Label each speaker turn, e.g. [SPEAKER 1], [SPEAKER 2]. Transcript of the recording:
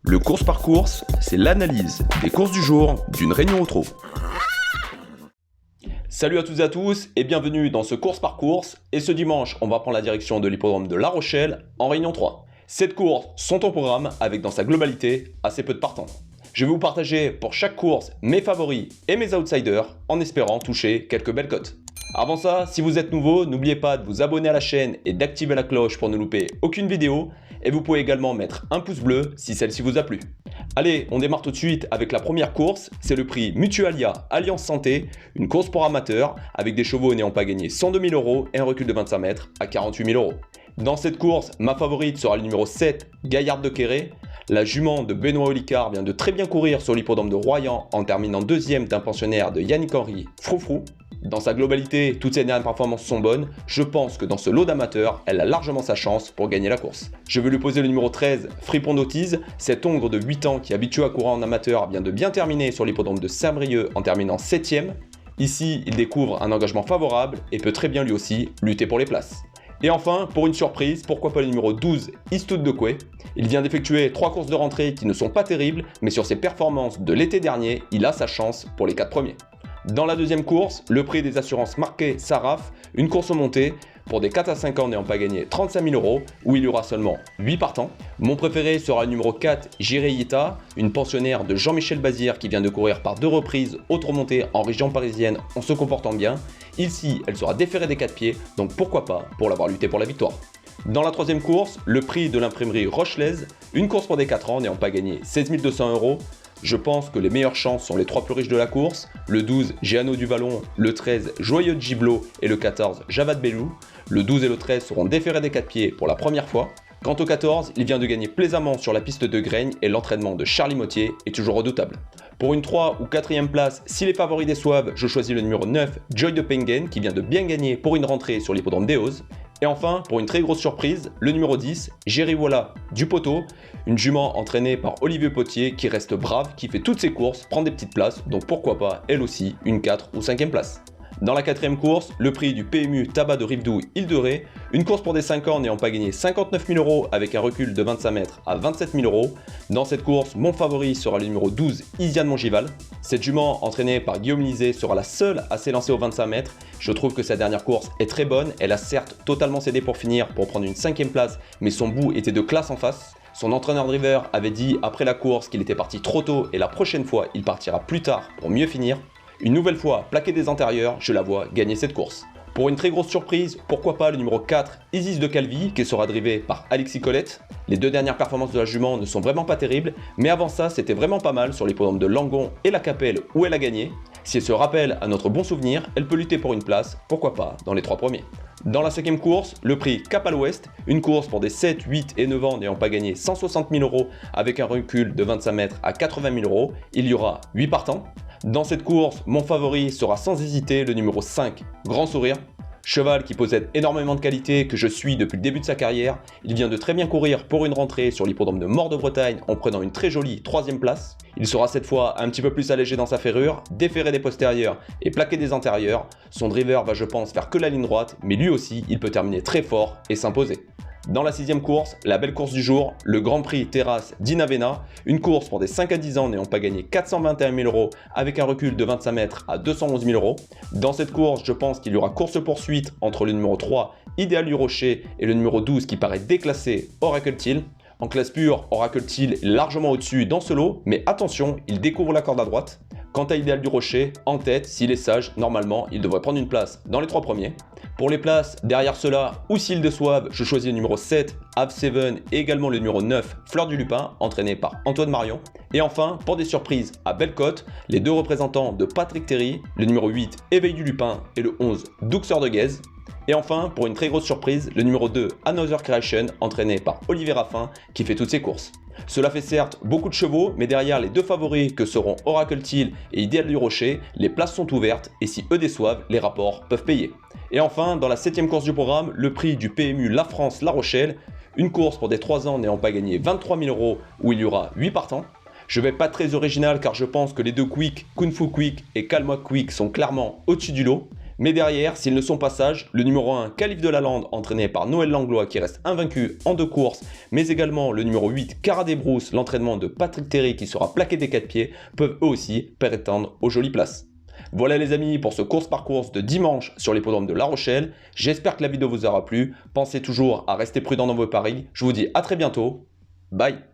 [SPEAKER 1] Le course par course, c'est l'analyse des courses du jour d'une réunion au trot. Salut à toutes et à tous et bienvenue dans ce course par course. Et ce dimanche, on va prendre la direction de l'hippodrome de La Rochelle en réunion 3. 7 courses sont au programme avec dans sa globalité assez peu de partants. Je vais vous partager pour chaque course mes favoris et mes outsiders en espérant toucher quelques belles cotes. Avant ça, si vous êtes nouveau, n'oubliez pas de vous abonner à la chaîne et d'activer la cloche pour ne louper aucune vidéo. Et vous pouvez également mettre un pouce bleu si celle-ci vous a plu. Allez, on démarre tout de suite avec la première course. C'est le prix Mutualia Alliance Santé, une course pour amateurs avec des chevaux n'ayant pas gagné 102 000 € et un recul de 25 mètres à 48 000 €. Dans cette course, ma favorite sera le numéro 7, Gaillarde de Quéré. La jument de Benoît Olicard vient de très bien courir sur l'hippodrome de Royan en terminant deuxième d'un pensionnaire de Yannick Henry, Froufrou. Dans sa globalité, toutes ses dernières performances sont bonnes. Je pense que dans ce lot d'amateurs, elle a largement sa chance pour gagner la course. Je vais lui poser le numéro 13, Fripon d'Autise. Cet hongre de 8 ans qui est habitué à courir en amateur vient de bien terminer sur l'hippodrome de Saint-Brieuc en terminant 7ème. Ici, il découvre un engagement favorable et peut très bien lui aussi lutter pour les places. Et enfin, pour une surprise, pourquoi pas le numéro 12, Istout de Coué. Il vient d'effectuer 3 courses de rentrée qui ne sont pas terribles, mais sur ses performances de l'été dernier, il a sa chance pour les 4 premiers. Dans la deuxième course, le prix des assurances marquées Saraf, une course au montée pour des 4 à 5 ans n'ayant pas gagné 35 000 € où il y aura seulement 8 partants. Mon préféré sera le numéro 4, Jireïta, une pensionnaire de Jean-Michel Bazir qui vient de courir par 2 reprises autre montée en région parisienne en se comportant bien. Ici, elle sera déférée des 4 pieds, donc pourquoi pas pour l'avoir lutté pour la victoire. Dans la troisième course, le prix de l'imprimerie Rochelaise, une course pour des 4 ans n'ayant pas gagné 16 200 €. Je pense que les meilleures chances sont les 3 plus riches de la course, le 12 Géano du Vallon, le 13 Joyeux de Gibelot et le 14 Javad Bellou. Le 12 et le 13 seront déférés des 4 pieds pour la première fois. Quant au 14, il vient de gagner plaisamment sur la piste de Graigne et l'entraînement de Charlie Mottier est toujours redoutable. Pour une 3 ou 4ème place, si les favoris déçoivent, je choisis le numéro 9, Joy de Pengen, qui vient de bien gagner pour une rentrée sur l'hippodrome d'Eauze. Et enfin, pour une très grosse surprise, le numéro 10, Jeriwola du Poteau, une jument entraînée par Olivier Potier qui reste brave, qui fait toutes ses courses, prend des petites places, donc pourquoi pas elle aussi une 4 ou 5ème place. Dans la 4ème course, le prix du PMU Tabac de Rivedoux Île-de-Ré, une course pour des 5 ans n'ayant pas gagné 59 000 € avec un recul de 25 mètres à 27 000 €. Dans cette course, mon favori sera le numéro 12, Isiane Mongival. Cette jument entraînée par Guillaume Lisée sera la seule à s'élancer aux 25 mètres. Je trouve que sa dernière course est très bonne. Elle a certes totalement cédé pour finir pour prendre une 5ème place, mais son bout était de classe en face. Son entraîneur driver avait dit après la course qu'il était parti trop tôt et la prochaine fois il partira plus tard pour mieux finir. Une nouvelle fois plaqué des antérieurs, je la vois gagner cette course. Pour une très grosse surprise, pourquoi pas le numéro 4, Isis de Calvi, qui sera drivé par Alexis Colette. Les 2 dernières performances de la jument ne sont vraiment pas terribles, mais avant ça, c'était vraiment pas mal sur l'hippodrome de Langon et la Capelle où elle a gagné. Si elle se rappelle à notre bon souvenir, elle peut lutter pour une place, pourquoi pas, dans les 3 premiers. Dans la 5ème course, le prix Cap à l'Ouest, une course pour des 7, 8 et 9 ans n'ayant pas gagné 160 000 € avec un recul de 25 mètres à 80 000 €. Il y aura 8 partants. Dans cette course, mon favori sera sans hésiter le numéro 5, Grand Sourire. Cheval qui possède énormément de qualités que je suis depuis le début de sa carrière. Il vient de très bien courir pour une rentrée sur l'hippodrome de Mort de Bretagne en prenant une très jolie 3ème place. Il sera cette fois un petit peu plus allégé dans sa ferrure, déféré des postérieurs et plaqué des antérieurs. Son driver va je pense faire que la ligne droite, mais lui aussi il peut terminer très fort et s'imposer. Dans la 6ème course, la belle course du jour, le Grand Prix Terrasse d'Inavena, une course pour des 5 à 10 ans n'ayant pas gagné 421 000 € avec un recul de 25 mètres à 211 000 €. Dans cette course, je pense qu'il y aura course-poursuite entre le numéro 3, Idéal du Rocher, et le numéro 12 qui paraît déclassé, Oracle Till. En classe pure, Oracle Till est largement au-dessus dans ce lot, mais attention, il découvre la corde à droite. Quant à Idéal du Rocher, en tête, s'il est sage, normalement, il devrait prendre une place dans les 3 premiers. Pour les places derrière cela, ou s'ils déçoivent, je choisis le numéro 7, Av7 et également le numéro 9, Fleur du Lupin, entraîné par Antoine Marion. Et enfin, pour des surprises à belle cote, les 2 représentants de Patrick Terry, le numéro 8, Éveil du Lupin et le 11, Douxeur de Guèze. Et enfin, pour une très grosse surprise, le numéro 2, Another Creation, entraîné par Olivier Raffin, qui fait toutes ses courses. Cela fait certes beaucoup de chevaux, mais derrière les 2 favoris que seront Oracle Till et Idéal du Rocher, les places sont ouvertes et si eux déçoivent, les rapports peuvent payer. Et enfin, dans la 7ème course du programme, le prix du PMU La France La Rochelle, une course pour des 3 ans n'ayant pas gagné 23 000 € où il y aura 8 partants. Je vais pas être très original car je pense que les 2 Quick, Kung Fu Quick et Calmois Quick sont clairement au-dessus du lot. Mais derrière, s'ils ne sont pas sages, le numéro 1, Calife de la Lande, entraîné par Noël Langlois qui reste invaincu en 2 courses, mais également le numéro 8, Cara des Brousses, l'entraînement de Patrick Terry qui sera plaqué des 4 pieds, peuvent eux aussi prétendre aux jolies places. Voilà les amis pour ce course par course de dimanche sur l'hippodrome de La Rochelle. J'espère que la vidéo vous aura plu. Pensez toujours à rester prudent dans vos paris. Je vous dis à très bientôt. Bye.